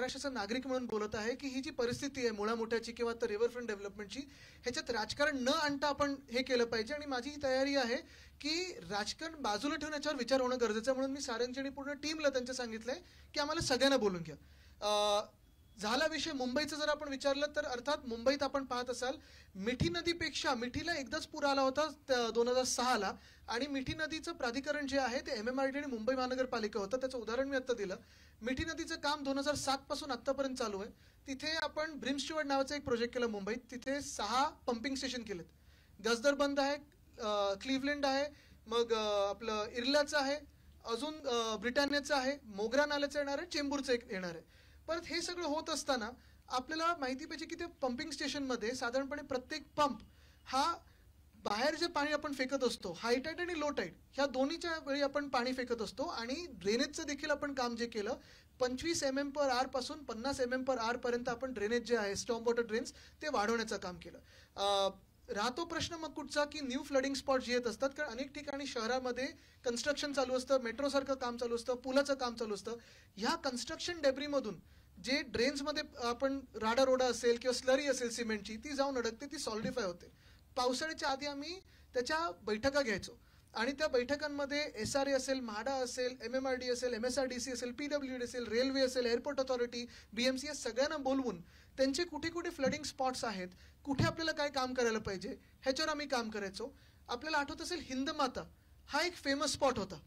महाराष्ट्राचा नागरिक म्हणून बोलत आहे की ही जी परिस्थिती आहे मुळामुठ्याची किंवा तर रिव्हरफ्रंट डेव्हलपमेंटची, ह्याच्यात राजकारण न आणता आपण हे केलं पाहिजे. आणि माझी ही तयारी आहे की राजकारण बाजूला ठेवून याच्यावर विचार होणं गरजेचं आहे. म्हणून मी सारंगची आणि पूर्ण टीमला त्यांचं सांगितलंय की आम्हाला सगळ्यांना बोलून घ्या. झाला विषय मुंबईचं जर आपण विचारलं तर अर्थात मुंबईत आपण पाहत असाल मिठी नदीपेक्षा, मिठीला एकदाच पूर आला होता 2006ला, आणि मिठी नदीचं प्राधिकरण जे आहे ते MMRD आणि मुंबई महानगरपालिका होतं. त्याचं उदाहरण मी आता दिलं. मिठी नदीचं काम 2007 पासून आतापर्यंत चालू आहे. तिथे आपण ब्रिम स्टुअर्ड नावाचा एक प्रोजेक्ट केला मुंबईत. तिथे 6 पंपिंग स्टेशन केलेत. गजदर बंद आहे, क्लिव्हलँड आहे, मग आपलं इर्लाचं आहे, अजून ब्रिटानियाचं आहे, मोगरा नाल्याचं येणार आहे, चेंबूरचं एक येणार आहे. परत हे सगळं होत असताना आपल्याला माहिती पाहिजे की ते पंपिंग स्टेशनमध्ये साधारणपणे प्रत्येक पंप हा बाहेर जे पाणी आपण फेकत असतो, हाय टाईड आणि लो टाईड ह्या दोन्हीच्या वेळी आपण पाणी फेकत असतो. आणि ड्रेनेजचं देखील आपण काम जे केलं, 25 mm/h पासून 50 mm/h पर्यंत आपण ड्रेनेज जे आहे, स्टॉर्म वॉटर ड्रेन्स, ते वाढवण्याचं काम केलं. राहतो प्रश्न मग कुठचा की न्यू फ्लडिंग स्पॉट जे येत असतात, कारण अनेक ठिकाणी शहरामध्ये कन्स्ट्रक्शन चालू असतं, मेट्रोसारखं काम चालू असतं, पुलाचं काम चालू असतं. ह्या कन्स्ट्रक्शन डेब्रीमधून जे ड्रेन्समध्ये आपण राडारोडा असेल किंवा स्लरी असेल सिमेंटची, ती जाऊन अडकते, ती सॉलिडिफाय होते. पावसाळ्याच्या आधी आम्ही त्याच्या बैठका घ्यायचो आणि त्या बैठकांमध्ये SRA असेल, म्हाडा असेल, MMRD असेल, MSRDC असेल, PWD असेल, रेल्वे असेल, एअरपोर्ट अथॉरिटी, BMC, सगळ्यांना बोलवून त्यांचे कुठे कुठे फ्लडिंग स्पॉट्स आहेत, कुठे आपल्याला काय काम करायला पाहिजे, ह्याच्यावर आम्ही काम करायचो. आपल्याला आठवत असेल हिंदमाता हा एक फेमस स्पॉट होता.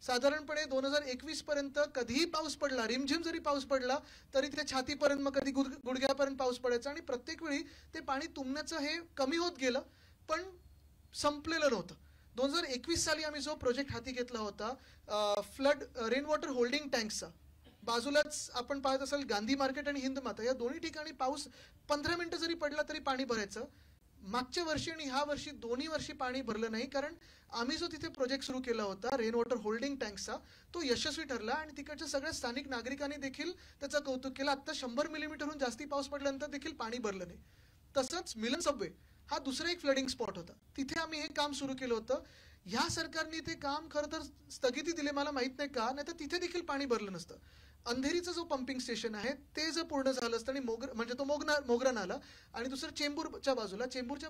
साधारणपणे 2021 पर्यंत कधीही पाऊस पडला, रिमझिम जरी पाऊस पडला तरी तिथे छातीपर्यंत, मग कधी गुडघ्यापर्यंत पाऊस पडायचा. आणि प्रत्येक वेळी ते पाणी तुंबण्याचं हे कमी होत गेलं, पण संपलेलं नव्हतं. 2021 साली आम्ही जो प्रोजेक्ट हाती घेतला होता फ्लड रेन वॉटर होल्डिंग टँक्सचा, बाजूलाच आपण पाहत असाल गांधी मार्केट आणि हिंदमाता या दोन्ही ठिकाणी पाऊस 15 मिनिटं जरी पडला तरी पाणी भरायचं. मागच्या वर्षी आणि ह्या वर्षी दोन्ही वर्षी पाणी भरलं नाही, कारण आम्ही जो तिथे प्रोजेक्ट सुरू केला होता रेन वॉटर होल्डिंग टँक्सचा, तो यशस्वी ठरला आणि तिकडच्या सगळ्या स्थानिक नागरिकांनी देखील त्याचं कौतुक केलं. आता 100 मिलीमीटरहून जास्ती पाऊस पडल्यानंतर देखील पाणी भरलं नाही. तसंच मिलन सबवे हा दुसरा एक फ्लडिंग स्पॉट होता, तिथे आम्ही हे काम सुरू केलं होतं. ह्या सरकारने ते काम खरं तर स्थगिती दिली, मला माहित नाही का, नाही तर तिथे देखील पाणी भरलं नसतं. अंधेरीचं जो पंपिंग स्टेशन आहे ते जर पूर्ण झालं असतं आणि म्हणजे तो मोगरा नाला, आणि दुसरं चेंबूरच्या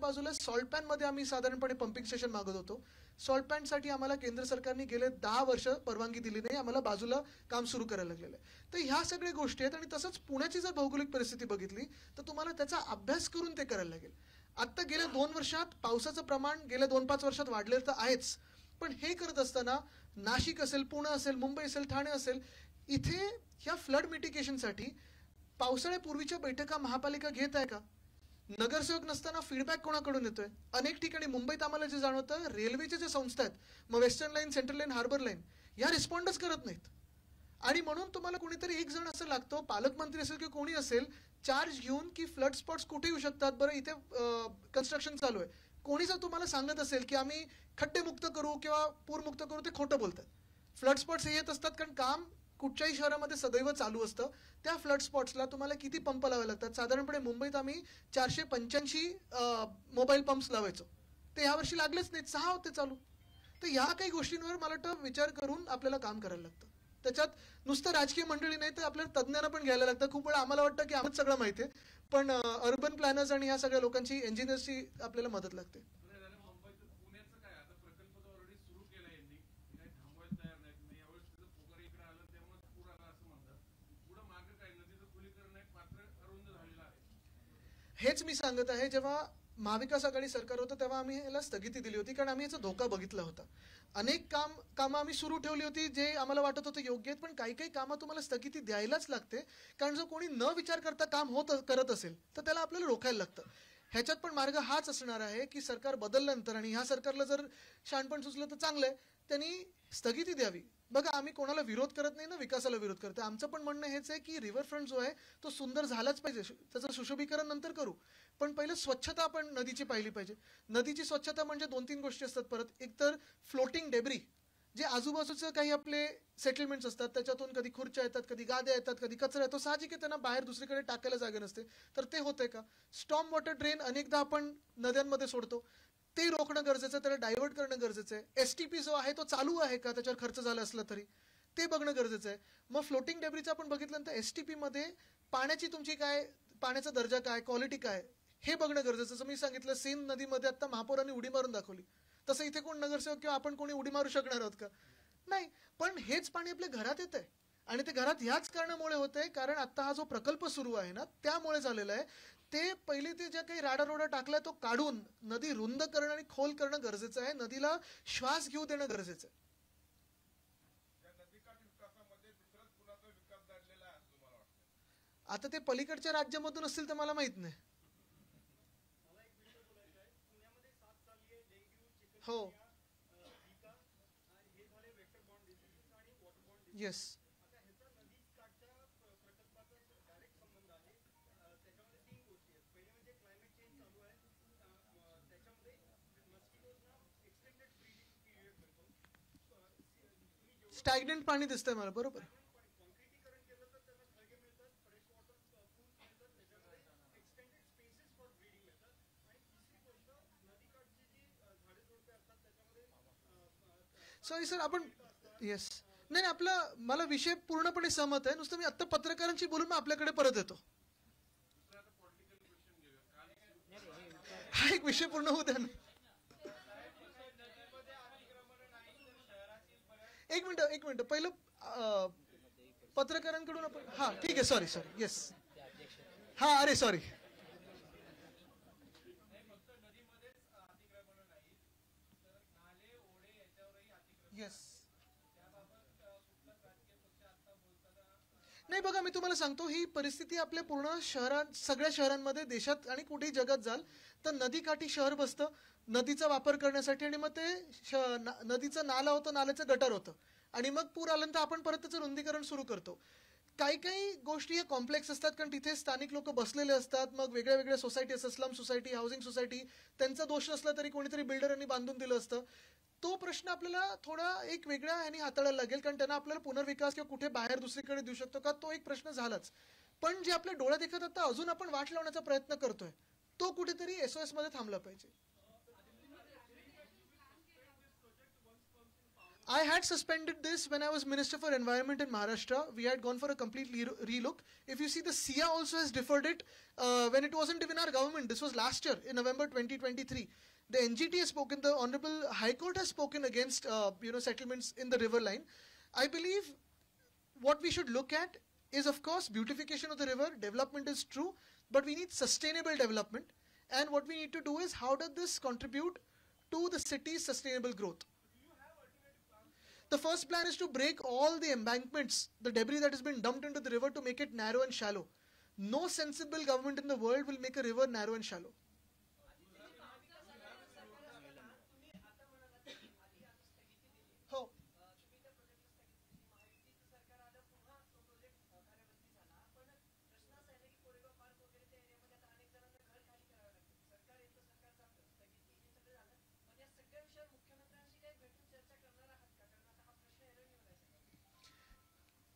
बाजूला सॉल्ट पॅनमध्ये आम्ही साधारणपणे पंपिंग स्टेशन मागत होतो. सॉल्ट पॅनसाठी आम्हाला केंद्र सरकारने गेले 10 वर्ष परवानगी दिली नाही, आम्हाला बाजूला काम सुरू करायला लागलेलं आहे. तर ह्या सगळ्या गोष्टी आहेत. आणि तसंच पुण्याची जर भौगोलिक परिस्थिती बघितली तर तुम्हाला त्याचा अभ्यास करून ते करायला लागेल. आत्ता गेल्या 2 वर्षात पावसाचं प्रमाण गेल्या 2-5 वर्षात वाढलेलं तर आहेच, पण हे करत असताना नाशिक असेल, पुणे असेल, मुंबई असेल, ठाणे असेल, इथे ह्या फ्लड मिटिगेशनसाठी पावसाळ्यापूर्वीच्या बैठका महापालिका घेत आहे का? नगरसेवक नसताना फीडबॅक कोणाकडून येतोय? अनेक ठिकाणी मुंबईत आम्हाला जे जाणवतं, रेल्वेच्या ज्या संस्था आहेत, मग western line, central line, harbour line, या रिस्पॉन्डच करत नाहीत. आणि म्हणून तुम्हाला कोणीतरी एक जण असं लागतो, पालकमंत्री असेल किंवा कोणी असेल, चार्ज घेऊन की फ्लड स्पॉट्स कुठे येऊ शकतात, बरं इथे कन्स्ट्रक्शन चालू आहे, कोणी जर तुम्हाला सांगत असेल की आम्ही खड्डेमुक्त करू किंवा पूरमुक्त करू, ते खोटं बोलतात. फ्लड स्पॉट्स हे येत असतात कारण काम कुठच्याही शहरामध्ये सदैव चालू असतं. त्या फ्लड स्पॉट्सला तुम्हाला किती पंप लावावे लागतात? साधारणपणे मुंबईत आम्ही 485 मोबाईल पंप्स लावायचो, ते यावर्षी लागलेच नाहीत, 6 होते चालू. तर ह्या काही गोष्टींवर मला वाटतं विचार करून आपल्याला काम करायला लागतं. त्याच्यात नुसतं राजकीय मंडळी नाही तर आपल्याला तज्ज्ञांना पण घ्यायला लागतं. खूप वेळा आम्हाला वाटतं की आम्हाला सगळं माहिती आहे, पण अर्बन प्लॅनर्स आणि ह्या सगळ्या लोकांची, इंजिनियर्सची आपल्याला मदत लागते. हेच मी सांगत आहे, जेव्हा महाविकास आघाडी सरकार होतं तेव्हा आम्ही याला स्थगिती दिली होती, कारण आम्ही याचा धोका बघितला होता. अनेक कामं आम्ही सुरू ठेवली होती जे आम्हाला वाटत होतं योग्य आहेत, पण काही काही कामं तुम्हाला स्थगिती द्यायलाच लागते, कारण जर कोणी न विचार करता काम करत असेल तर त्याला आपल्याला रोखायला लागतं. ह्याच्यात पण मार्ग हाच असणार आहे की सरकार बदलल्यानंतर, आणि ह्या सरकारला जर शहाणपण सुचलं तर चांगलं आहे, त्यांनी स्थगिती द्यावी. बघा, आम्ही कोणाला विरोध करत नाही ना, विकासाला विरोध करतो. आमचं पण म्हणणं हेच आहे की रिव्हरफ्रंट जो आहे तो सुंदर झालाच पाहिजे, त्याचं सुशोभीकरण नंतर करू, पण पहिलं स्वच्छता आपण नदीची पाहिली पाहिजे. नदीची स्वच्छता म्हणजे 2-3 गोष्टी असतात. परत एक तर फ्लोटिंग डेब्री, जे आजूबाजूचं काही आपले सेटलमेंट्स असतात त्याच्यातून कधी खुर्च्या येतात, कधी गाद्या येतात, कधी कचरा येतो, साहजिक आहे त्यांना बाहेर दुसरीकडे टाकायला जागा नसते, तर ते होतंय का? स्टॉर्म वॉटर ड्रेन अनेकदा आपण नद्यांमध्ये सोडतो, ते रोखणं गरजेचं आहे, त्याला डायव्हर्ट करणं गरजेचं आहे. STP जो आहे तो चालू आहे का, त्याच्यावर खर्च झाला असला तरी ते बघणं गरजेचं आहे. मग फ्लोटिंग डेब्रिचं आपण बघितल्यानंतर STP मध्ये पाण्याची तुमची काय, पाण्याचा दर्जा काय, क्वालिटी काय, हे बघणं गरजेचं. जसं मी सांगितलं, सेन नदीमध्ये आता महापौरांनी उडी मारून दाखवली. तसं इथे कोण नगरसेवक किंवा आपण कोणी उडी मारू शकणार आहोत का? नाही. पण हेच पाणी आपल्या घरात येत आहे आणि ते घरात ह्याच कारणामुळे होत आहे, कारण आता हा जो प्रकल्प सुरू आहे ना, त्यामुळे झालेला आहे. ते पहिले ते ज्या काही राडारोडा टाकलाय तो काढून नदी रुंद करणं आणि खोल करणं गरजेचं आहे. नदीला श्वास घेऊ देणं गरजेचं आहे. आता ते पलीकडच्या राज्यामधून असतील तर मला माहित नाही. हो. येस. स्टॅग्नंट पाणी दिसतंय मला, बरोबर. सॉरी सर, आपण येस. नाही, आपला मला विषय पूर्णपणे सहमत आहे. नुसतं मी आता पत्रकारांशी बोलून मग आपल्याकडे परत येतो. हा एक विषय पूर्ण होऊ द्या ना. एक मिनिट पहिलं पत्रकारांकडून आपण, हा ठीक आहे, सॉरी येस. हा, अरे सॉरी. येस. नाही, बघा मी तुम्हाला सांगतो, ही परिस्थिती आपल्या पूर्ण शहरात, सगळ्या शहरांमध्ये, देशात आणि कुठेही जगात जाल तर नदीकाठी शहर बसतं नदीचा वापर करण्यासाठी, आणि मग ते नदीचं नाला होतं, नाल्याचं गटार होतं, आणि मग पूर आल्यानंतर आपण परत त्याचं रुंदीकरण सुरू करतो. काही काही गोष्टी हे कॉम्प्लेक्स असतात, कारण तिथे स्थानिक लोक बसलेले असतात. मग वेगळ्या वेगळ्या सोसायटी असतात, स्लम सोसायटी, हाऊसिंग सोसायटी, त्यांचा दोष नसला तरी कोणीतरी बिल्डरांनी बांधून दिलं असतं. तो प्रश्न आपल्याला थोडा एक वेगळ्या ह्याने हाताळायला लागेल, कारण त्यांना आपल्याला पुनर्विकास किंवा कुठे बाहेर दुसरीकडे देऊ शकतो का, तो एक प्रश्न झालाच. पण जे आपल्या डोळ्यात देखत आता अजून आपण वाट लावण्याचा प्रयत्न करतोय, तो कुठेतरी SOS मध्ये थांबला पाहिजे. I had suspended this when I was Minister for Environment in Maharashtra. We had gone for a complete relook. If you see, the SIA also has deferred it when it wasn't even our government. This was last year in November 2023. The NGT has spoken. The Honorable High Court has spoken against settlements in the river line. I believe what we should look at is, of course, beautification of the river. Development is true, but we need sustainable development. And what we need to do is, how does this contribute to the city's sustainable growth? The first plan is to break all the embankments, the debris that has been dumped into the river, to make it narrow and shallow. No sensible government in the world will make a river narrow and shallow. हो.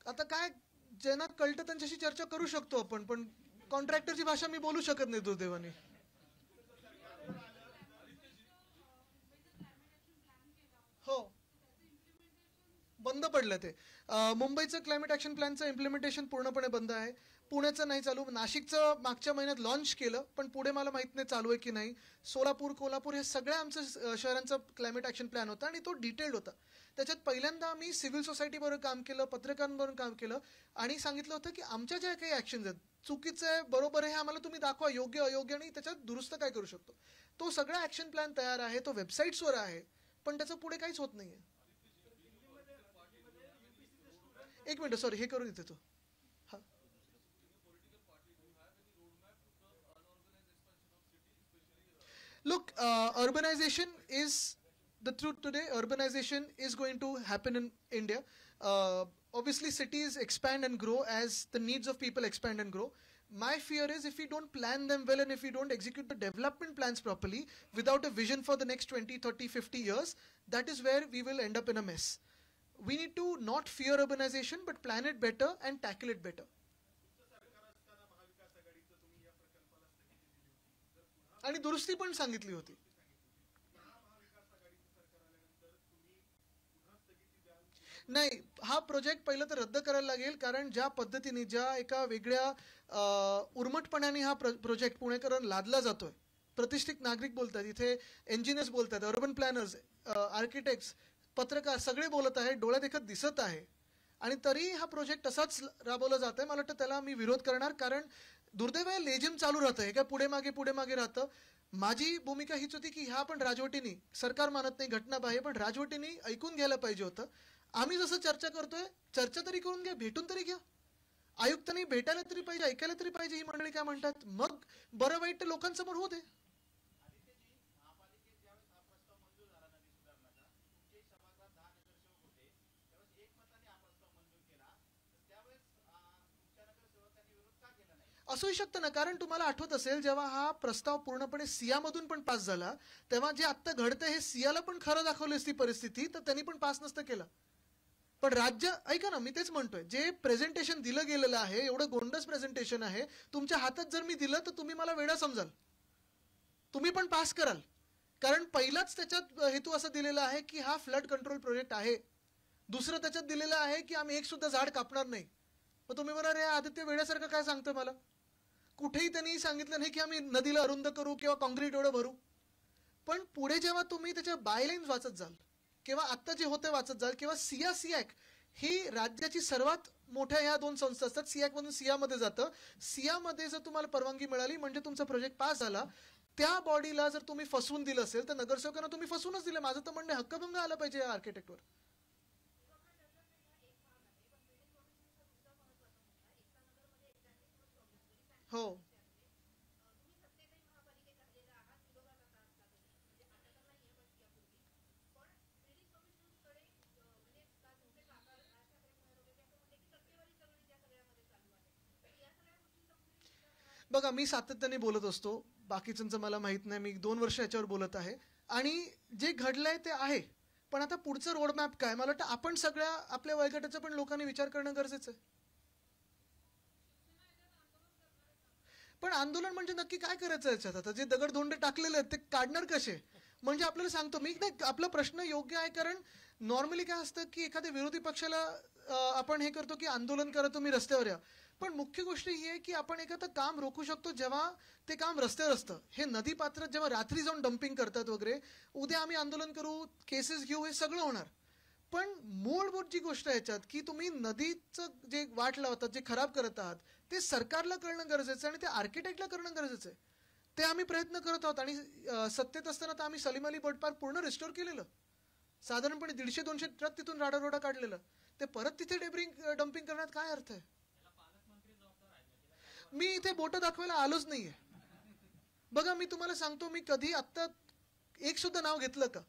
आता काय, ज्यांना कळतं त्यांच्याशी चर्चा करू शकतो आपण, पण कॉन्ट्रॅक्टरची भाषा मी बोलू शकत नाही दुर्दैवाने. हो, बंद पडलं ते. मुंबईचं क्लायमेट ऍक्शन प्लॅनचं इम्प्लिमेंटेशन पूर्णपणे बंद आहे. पुण्याचं नाही चालू. नाशिकचं मागच्या महिन्यात लॉन्च केलं, पण पुढे मला माहित नाही चालू आहे की नाही. सोलापूर, कोल्हापूर हे सगळ्या आमचं शहरांचा क्लायमेट ऍक्शन प्लॅन होता, आणि तो डिटेल्ड होता. त्याच्यात पहिल्यांदा आम्ही सिव्हिल सोसायटीबरोबर काम केलं, पत्रकारांबरोबर काम केलं, आणि सांगितलं होतं की आमच्या ज्या काही ऍक्शन्स आहेत, चुकीचं आहे, बरोबर आहे, आम्हाला तुम्ही दाखवा, योग्य अयोग्य, आणि त्याच्यात दुरुस्त काय करू शकतो. तो सगळा ऍक्शन प्लॅन तयार आहे, तो वेबसाईट्सवर आहे, पण त्याचं पुढे काहीच होत नाहीये. एक मिनिट, सॉरी, हे करून देतो. हा. Look, urbanization is the truth today. Urbanization is going to happen in India. Obviously, cities expand and grow as the needs of people expand and grow. My fear is, if we don't plan them well and if we don't execute the development plans properly without a vision for the next 20, 30, 50 years, that is where we will end up in a mess. We need to not fear urbanization, but plan it better and tackle it better. आणि दुरुस्ती पण सांगितली होती. नाही, हा project पहिलं तर रद्द करायला लागेल, कारण ज्या पद्धतीने ज्या एका वेगळ्या उर्मटपणाने हा प्रोजेक्ट पुणेकरांना लादला जातोय. प्रतिष्ठित नागरिक बोलतात, इथे इंजिनियर्स बोलतात, अर्बन प्लॅनर्स, आर्किटेक्ट्स, पत्रकार सगळे बोलत आहेत, डोळ्यात देखत दिसत आहे. आणि तरी हा प्रोजेक्ट तसाच राबवला जात आहे. मला वाटतं त्याला मी विरोध करणार, कारण दुर्दैवाने लेझिम चालू राहतं, हे काय पुढे मागे राहतं. माझी भूमिका हीच होती की ह्या पण राजवटीने, सरकार मानत नाही, घटना बाह्य, पण राजवटीने ऐकून घ्यायला पाहिजे होतं. आम्ही जसं चर्चा करतोय, चर्चा तरी करून घ्या, भेटून तरी घ्या. आयुक्तांनी भेटायला तरी पाहिजे, ऐकायला तरी पाहिजे ही मंडळी काय म्हणतात, मग बरं वाईट लोकांसमोर होते. असूही शकतं ना, कारण तुम्हाला आठवत असेल जेव्हा हा प्रस्ताव पूर्णपणे सियामधून पण पास झाला, तेव्हा जे आत्ता घडतंय हे सियाला पण खरं दाखवली असती परिस्थिती, तर त्यांनी पण पास नसतं केलं. पण राज्य, ऐका ना, मी तेच म्हणतोय, जे प्रेझेंटेशन दिलं गेलेलं आहे, एवढं गोंडस प्रेझेंटेशन आहे, तुमच्या हातात जर मी दिलं तर तुम्ही मला वेडा समजाल, तुम्ही पण पास कराल. कारण पहिलाच त्याच्यात हेतू असा दिलेला आहे की हा फ्लड कंट्रोल प्रोजेक्ट आहे. दुसरं त्याच्यात दिलेलं आहे की आम्ही एक सुद्धा झाड कापणार नाही. मग तुम्ही म्हणा, रे आदित्य वेड्यासारखं काय सांगतोय मला. कुठेही त्यांनी सांगितलं नाही की आम्ही नदीला अरुंद करू किंवा कॉन्क्रीट एवढं भरू. पण पुढे जेव्हा तुम्ही त्याच्या बायलाईन्स वाचत जाल, किंवा आत्ता जे होते वाचत जाल, किंवा सियाक ही राज्याची सर्वात मोठ्या ह्या दोन संस्था असतात, सियाकमधून सियामध्ये जातं. सियामध्ये जर तुम्हाला परवानगी मिळाली म्हणजे तुमचा प्रोजेक्ट पास झाला. त्या बॉडीला जर तुम्ही फसवून दिलं असेल तर नगरसेवकांना तुम्ही फसवूनच दिलं. माझं तर म्हणणं हक्कभंग आला पाहिजे या आर्किटेक्टवर. हो, बघा, मी सातत्याने बोलत असतो, बाकीच्यांचं मला माहित नाही, मी 2 वर्ष याच्यावर बोलत आहे. आणि जे घडलंय ते आहे, पण आता पुढचं रोडमॅप काय, मला वाटतं आपण सगळ्या आपल्या वयोगटाचा पण लोकांनी विचार करणं गरजेचं आहे. पण आंदोलन म्हणजे नक्की काय करायचं याच्यात, आता जे दगडधोंडे टाकलेले आहेत ते काढणार कसे. म्हणजे आपल्याला सांगतो मी, नाही, आपला प्रश्न योग्य आहे, कारण नॉर्मली काय असतं की एखाद्या विरोधी पक्षाला आपण हे करतो की आंदोलन करा, तुम्ही रस्त्यावर या. पण मुख्य गोष्ट ही आहे की आपण एखादं काम रोखू शकतो जेव्हा ते काम रस्त्यावर असतं. हे नदी पात्रात जेव्हा रात्री जाऊन डम्पिंग करतात वगैरे, उद्या आम्ही आंदोलन करू, केसेस घेऊ, हे सगळं होणार. पण मूलभूत जी गोष्ट आहे याच्यात की तुम्ही नदीचं जे वाट लावतात, जे खराब करत आहात, ते सरकारला कळणं गरजेचं आहे आणि ते आर्किटेक्टला करणं गरजेचं आहे. ते आम्ही प्रयत्न करत आहोत. आणि सत्तेत असताना तर आम्ही सलीम अली बट पार्क पूर्ण रिस्टोर केलेलं. साधारणपणे 150-200 ट्रक तिथून राडारोडा काढलेलं. ते परत तिथे डम्पिंग करण्यात काय अर्थ आहे. मी इथे बोटं दाखवायला आलोच नाहीये. बघा, मी तुम्हाला सांगतो, मी कधी आत्ता एक सुद्धा नाव घेतलं का.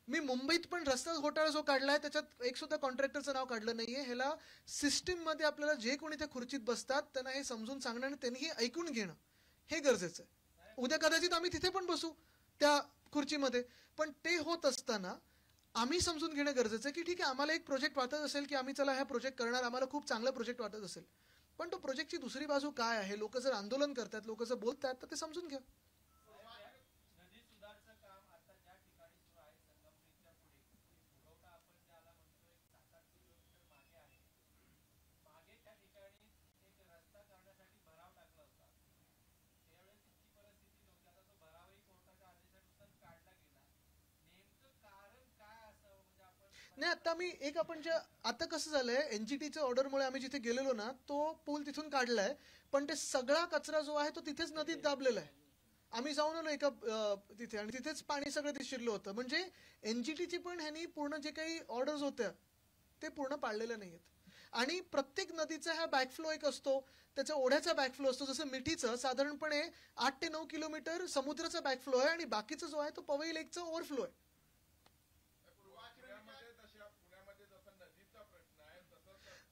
मी मुंबईत पण रस्ता घोटाळा जो काढलाय त्याच्यात एक सुद्धा कॉन्ट्रॅक्टरचं नाव काढलं नाहीये. ह्याला सिस्टीम मध्ये आपल्याला जे कोणी त्या खुर्चीत बसतात त्यांना हे समजून सांगणं आणि त्यांनी हे ऐकून घेणं हे गरजेचं आहे. उद्या कदाचित आम्ही तिथे पण बसू त्या खुर्चीमध्ये, पण ते होत असताना आम्ही समजून घेणं गरजेचं आहे की ठीक आहे, आम्हाला एक प्रोजेक्ट वाटत असेल की आम्ही चला हा प्रोजेक्ट करणार, आम्हाला खूप चांगला प्रोजेक्ट वाटत असेल, पण तो प्रोजेक्टची दुसरी बाजू काय आहे, लोक जर आंदोलन करतात, लोक जर बोलतात, तर ते समजून घ्या. नाही, आता मी एक, आपण जे आता कसं झालंय, एनजीटीच्या ऑर्डरमुळे आम्ही जिथे गेलेलो ना, तो पूल तिथून काढलाय, पण ते सगळा कचरा जो आहे तो तिथेच नदीत दाबलेला आहे. आम्ही जाऊन आलो एका तिथे, आणि तिथेच पाणी सगळं ते शिरलं होतं. म्हणजे एनजीटीची पण ह्यांनी पूर्ण जे काही ऑर्डर्स होत्या ते पूर्ण पाळलेल्या नाहीयेत. आणि प्रत्येक नदीचा हा बॅकफ्लो एक असतो, त्याचा ओढ्याचा बॅकफ्लो असतो. जसं मिठीचं साधारणपणे 8 ते 9 किलोमीटर समुद्राचा बॅकफ्लो आहे, आणि बाकीचा जो आहे तो पवई लेकचा ओव्हरफ्लो आहे.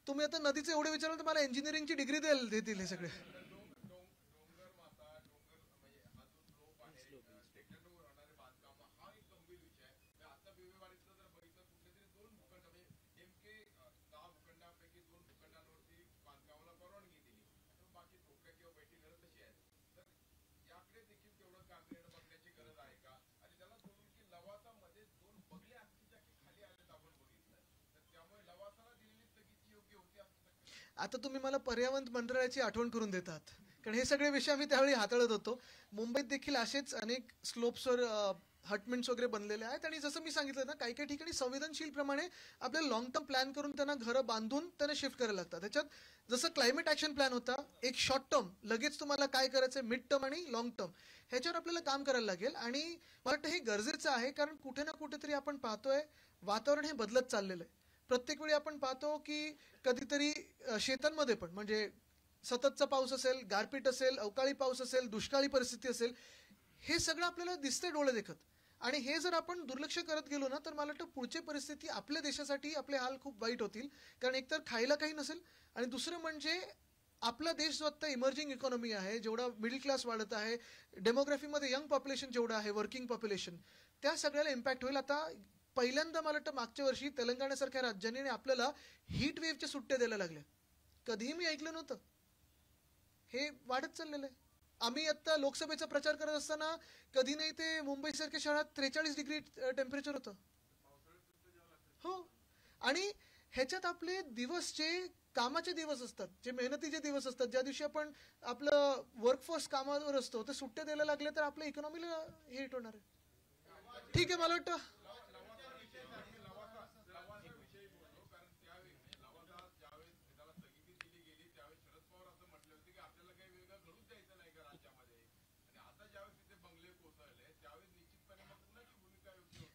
तुम्ही आता नदीचं एवढे विचारलं तर मला इंजिनिअरिंगची डिग्री द्यायला देतील हे सगळे. आता तुम्ही मला पर्यावरण मंत्रालयाची आठवण करून देतात, कारण हे सगळे विषय आम्ही त्यावेळी हाताळत होतो. मुंबईत देखील असेच अनेक स्लोप्सवर हटमेंट्स वगैरे बनलेले आहेत, आणि जसं मी सांगितलं ना, काही काही ठिकाणी संवेदनशील प्रमाणे आपल्याला लॉंग टर्म प्लॅन करून त्यांना घरं बांधून त्यांना शिफ्ट करायला लागतात. त्याच्यात जसं क्लायमेट ॲक्शन प्लॅन होता, एक शॉर्ट टर्म लगेच तुम्हाला काय करायचं, मिड टर्म आणि लॉंग टर्म, ह्याच्यावर आपल्याला काम करायला लागेल. आणि मला वाटतं हे गरजेचं आहे, कारण कुठे ना कुठेतरी आपण पाहतोय वातावरण हे बदलत चाललेलं आहे. प्रत्येक वेळी आपण पाहतो की कधीतरी शेतांमध्ये पण, म्हणजे सततचा पाऊस असेल, गारपीट असेल, अवकाळी पाऊस असेल, दुष्काळी परिस्थिती असेल, हे सगळं आपल्याला दिसतंय डोळे देखत. आणि हे जर आपण दुर्लक्ष करत गेलो ना, तर मला वाटतं पुढची परिस्थिती आपल्या देशासाठी आपले हाल खूप वाईट होतील. कारण एकतर खायला काही नसेल, आणि दुसरं म्हणजे आपला देश जो आता इमर्जिंग इकॉनॉमी आहे, जेवढा मिडल क्लास वाढत आहे, डेमोग्राफीमध्ये यंग पॉप्युलेशन जेवढं आहे, वर्किंग पॉप्युलेशन, त्या सगळ्याला इम्पॅक्ट होईल. आता पहिल्यांदा मला वाटतं मागच्या वर्षी तेलंगणासारख्या राज्यांनी आपल्याला हीट वेव्हच्या सुट्ट्या द्यायला लागल्या. कधीही मी ऐकलं नव्हतं. हे वाढत चाललेलं आहे. आम्ही आता लोकसभेचा प्रचार करत असताना कधी नाही ते मुंबईसारख्या शहरात 43 डिग्री टेम्परेचर होतं. हो. आणि ह्याच्यात आपले दिवस जे कामाचे दिवस असतात, जे मेहनतीचे दिवस असतात, ज्या दिवशी आपण आपलं वर्कफोर्स कामावर असतो, ते सुट्ट्या द्यायला लागले तर आपल्या इकॉनॉमीला हिट होणार आहे. ठीक आहे, मला वाटतं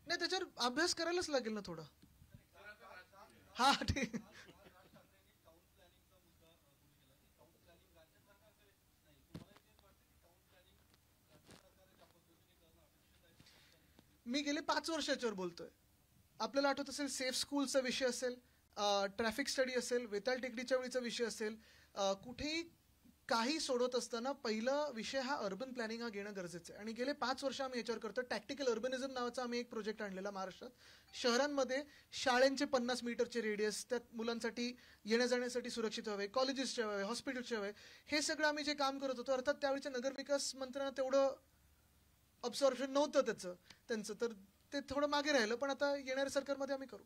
नाही, त्याच्यावर अभ्यास करायलाच लागेल ना थोडा. हा, ठीक. मी गेले 5 वर्ष याच्यावर बोलतोय. आपल्याला आठवत असेल, सेफ स्कूलचा विषय असेल, ट्रॅफिक स्टडी असेल, वेताळ टेकडीच्या वेळीचा विषय असेल, कुठेही काही सोडवत असताना पहिला विषय हा अर्बन प्लॅनिंग हा घेणं गरजेचं आहे. आणि गेले 5 वर्ष आम्ही याच्यावर करतो. टॅक्टिकल अर्बनिझम नावाचा आम्ही एक प्रोजेक्ट आणलेला महाराष्ट्रात. शहरांमध्ये शाळेंचे 50 मीटरचे रेडियस, त्यात मुलांसाठी येण्या जाण्यासाठी सुरक्षित व्हावे, कॉलेजेसचे व्हावे, हॉस्पिटलचे व्हावे, हे सगळं आम्ही जे काम करत होतो. अर्थात त्यावेळीच्या नगरविकास मंत्र्यांना तेवढं ऑब्झर्वेशन नव्हतं त्यांचं, तर ते थोडं मागे राहिलं. पण आता येणाऱ्या सरकारमध्ये आम्ही करू.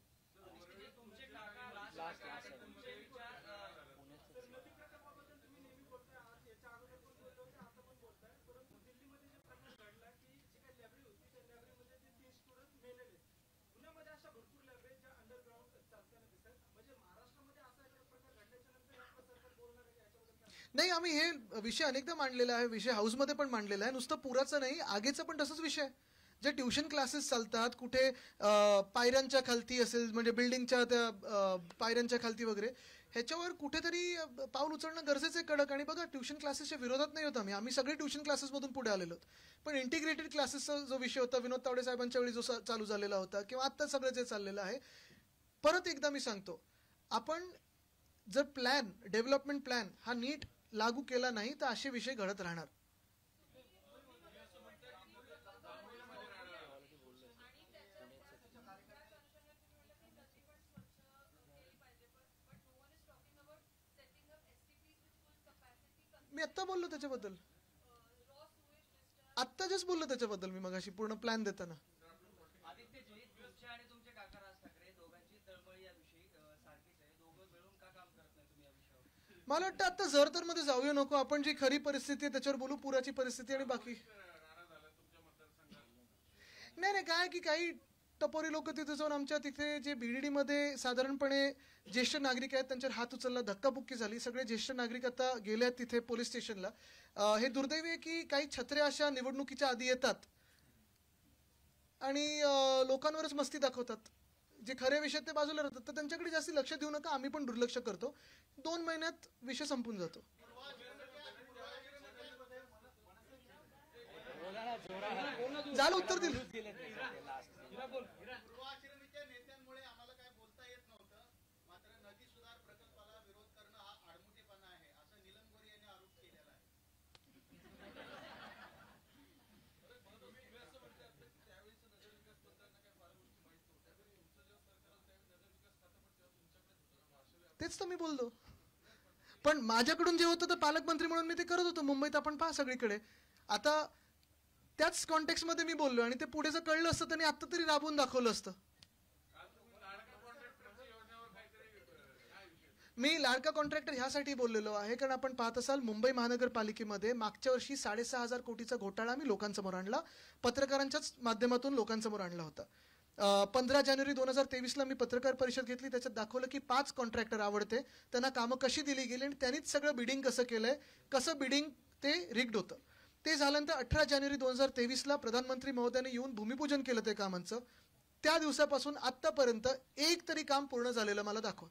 नाही, आम्ही हे विषय अनेकदा मांडलेला आहे, विषय हाऊसमध्ये पण मांडलेला आहे. नुसतं पुराचं नाही, आगीचं पण तसंच विषय आहे. जे ट्युशन क्लासेस चालतात कुठे पायऱ्यांच्या खालती असेल, म्हणजे बिल्डिंगच्या त्या पायऱ्यांच्या खालती वगैरे, ह्याच्यावर कुठेतरी पाऊल उचलणं गरजेचं आहे कडक. आणि बघा, ट्युशन क्लासेसच्या विरोधात नाही होत आम्ही सगळे ट्युशन क्लासेसमधून पुढे आलेलो आहोत. पण इंटिग्रेटेड क्लासेसचा जो विषय होता, विनोद तावडे साहेबांच्या वेळी जो चालू झालेला होता, किंवा आत्ता सगळं जे चाललेलं आहे, परत एकदा मी सांगतो, आपण जर डेव्हलपमेंट प्लॅन हा नीट लागू केला नाही तर असे विषय घडत राहणार. मी आत्ता बोललो त्याच्याबद्दल, आत्ता जस्ट बोललो त्याच्याबद्दल मी मगाशी पूर्ण प्लॅन देताना. मला वाटतं आता जर तर मध्ये जाऊया नको, आपण जी खरी परिस्थिती आहे त्याच्यावर बोलू, पुराची परिस्थिती आणि बाकी. नाही, काय की काही टपोरी लोक तिथे जाऊन, आमच्या तिथे जे बीडीडी मध्ये साधारणपणे ज्येष्ठ नागरिक आहेत त्यांच्यावर हात उचलला, धक्काबुक्की झाली. सगळे ज्येष्ठ नागरिक आता गेले आहेत तिथे पोलीस स्टेशनला. हे दुर्दैवी आहे की काही छत्र्या अशा निवडणुकीच्या आधी येतात आणि लोकांवरच मस्ती दाखवतात. जे खरे विषय ते बाजूला राहतात, तर त्यांच्याकडे जास्त लक्ष देऊ नका. आम्ही पण दुर्लक्ष करतो. 2 महिन्यात विषय संपून जातो. झालं, उत्तर दिलं. तेच तर मी बोलतो. पण माझ्याकडून जे होतं तर पालकमंत्री म्हणून मी ते करत होतो मुंबईत. आपण पहा सगळीकडे. आता त्याच कॉन्टेक्स्ट मी बोललो, आणि ते पुढे जर कळलं असतं त्यांनी आता तरी राबवून दाखवलं असतं. मी लाडका कॉन्ट्रॅक्टर ह्यासाठी बोललेलो आहे कारण आपण पाहत असाल मुंबई महानगरपालिकेमध्ये मागच्या वर्षी 6,500 कोटीचा घोटाळा मी लोकांसमोर आणला, पत्रकारांच्याच माध्यमातून लोकांसमोर आणला होता. 15 जानेवारी 2023ला मी पत्रकार परिषद घेतली, त्याच्यात दाखवलं की 5 कॉन्ट्रॅक्टर आवडते, त्यांना कामं कशी दिली गेली आणि त्यांनीच सगळं बिडिंग कसं केलंय, कसं बिडिंग ते रिग्ड होतं. ते झाल्यानंतर 18 जानेवारी 2023ला प्रधानमंत्री महोदयांनी येऊन भूमिपूजन केलं ते कामांचं. त्या दिवसापासून आत्तापर्यंत एक तरी काम पूर्ण झालेलं मला दाखवा.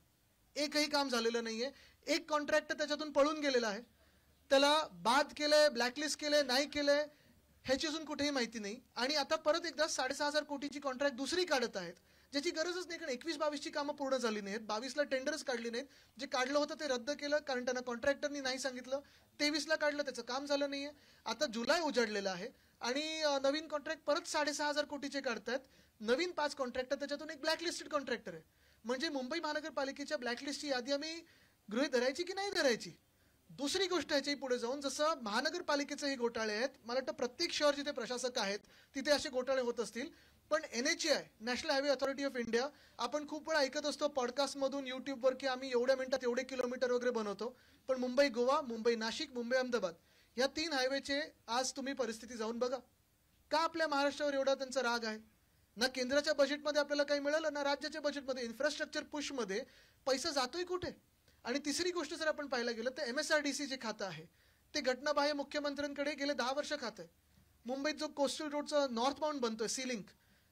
एकही काम झालेलं नाहीये. एक कॉन्ट्रॅक्टर त्याच्यातून पळून गेलेला आहे, त्याला बाद केलंय, ब्लॅकलिस्ट केलंय, नाही केलंय ह्याची अजून कुठेही माहिती नाही. आणि आता परत एकदा 6,500 कोटीची कॉन्ट्रॅक्ट दुसरी काढत आहेत, ज्याची गरजच नाही कारण 21-22ची कामं पूर्ण झाली नाहीत. 22ला टेंडर्स काढली नाहीत, जे काढलं होतं ते रद्द केलं कारण त्यांना कॉन्ट्रॅक्टरनी नाही सांगितलं. 23ला काढलं, त्याचं काम झालं नाहीये. आता जुलै उजाडलेलं आहे आणि नवीन कॉन्ट्रॅक्ट परत 6,500 कोटीचे काढतायत. नवीन 5 कॉन्ट्रॅक्टर, त्याच्यातून एक ब्लॅकलिस्टेड कॉन्ट्रॅक्टर आहे. म्हणजे मुंबई महानगरपालिकेच्या ब्लॅकलिस्टची यादी आम्ही गृहीत धरायची की नाही धरायची. दुसरी गोष्ट ह्याच्याही पुढे जाऊन जसं महानगरपालिकेचे हे घोटाळे आहेत, मला वाटतं प्रत्येक शहर जिथे प्रशासक आहेत तिथे असे घोटाळे होत असतील. पण NHAI national highway authority of India, आपण खूप वेळा ऐकत असतो पॉडकास्टमधून, युट्यूबवर की आम्ही एवढ्या मिनिटात एवढे किलोमीटर वगैरे बनवतो. पण मुंबई गोवा, मुंबई नाशिक, मुंबई अहमदाबाद या 3 हायवेचे आज तुम्ही परिस्थिती जाऊन बघा. का आपल्या महाराष्ट्रावर एवढा त्यांचा राग आहे? ना केंद्राच्या बजेटमध्ये आपल्याला काही मिळालं, ना राज्याच्या बजेटमध्ये. इन्फ्रास्ट्रक्चर पुशमध्ये पैसा जातोय कुठे? आणि तिसरी गोष्ट जर आपण पाहायला गेलं तर MSRDC जे खातं आहे ते घटनाबाह्य मुख्यमंत्र्यांकडे गेले 10 वर्ष खातं आहे. मुंबईत जो कोस्टल रोडचा नॉर्थ बाउंड बनतोय सीलिंक,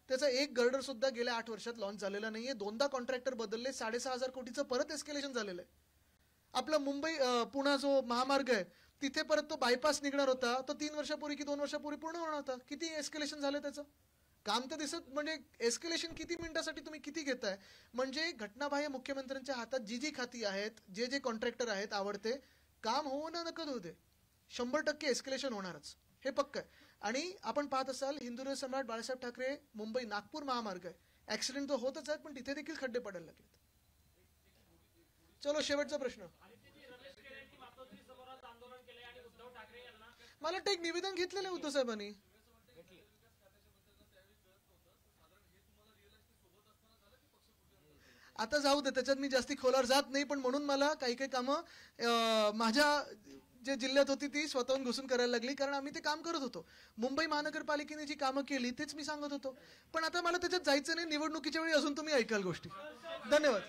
त्याचा एक गर्डर सुद्धा गेल्या 8 वर्षात लॉन्च झालेला नाहीये. 2दा कॉन्ट्रॅक्टर बदलले, 6,500 कोटीचं परत एस्केलेशन झालेलं आहे. आपला मुंबई पुणा जो महामार्ग आहे तिथे परत तो बायपास निघणार होता, तो 3 वर्षापूर्वी की 2 वर्षापूर्वी पूर्ण होणार होता. किती एस्केलेशन झालं त्याचं काम तर दिसत. म्हणजे एस्केलेशन किती मिनिटासाठी तुम्ही किती घेताय? म्हणजे घटनाबाह्य मुख्यमंत्र्यांच्या हातात जी खाती आहेत, जे कॉन्ट्रॅक्टर आहेत आवडते, काम होऊ ना नकद होऊ दे, 100% एस्केलेशन होणारच, हे पक्क आहे. आणि आपण पाहत असाल हिंदुराव सम्राट बाळासाहेब ठाकरे मुंबई नागपूर महामार्ग आहे, ऍक्सिडेंट तर होतच आहेत पण तिथे देखील खड्डे पडायला लागलेत. चलो शेवटचा प्रश्न. मला वाटतं एक निवेदन घेतलेलं आहे उद्धव साहेबांनी. आता जाऊ दे, त्याच्यात मी जास्ती खोलावर जात नाही. पण म्हणून मला काही कामं माझ्या जे जिल्ह्यात होती ती स्वतःहून घुसून करायला लागली, कारण आम्ही ते काम करत होतो. मुंबई महानगरपालिकेने जी कामं केली तेच मी सांगत होतो. पण आता मला त्याच्यात जायचं नाही. निवडणुकीच्या वेळी अजून तुम्ही ऐकाल गोष्टी. धन्यवाद.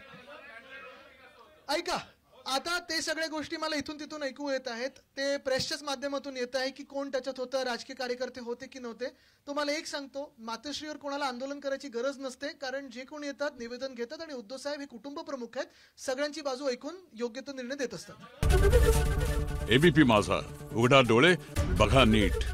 ऐका, आता ते सगळ्या गोष्टी मला इथून तिथून ऐकू येत आहेत, ते प्रेसच्याच माध्यमातून येत आहे की कोण त्याच्यात होतं, राजकीय कार्यकर्ते होते की नव्हते. तुम्हाला एक सांगतो, मातोश्रीवर कोणाला आंदोलन करायची गरज नसते, कारण जे कोण येतात निवेदन घेतात आणि उद्धव साहेब हे कुटुंब प्रमुख आहेत, सगळ्यांची बाजू ऐकून योग्य तो निर्णय देत असतात. ABP माझा, उघडा डोळे बघा नीट.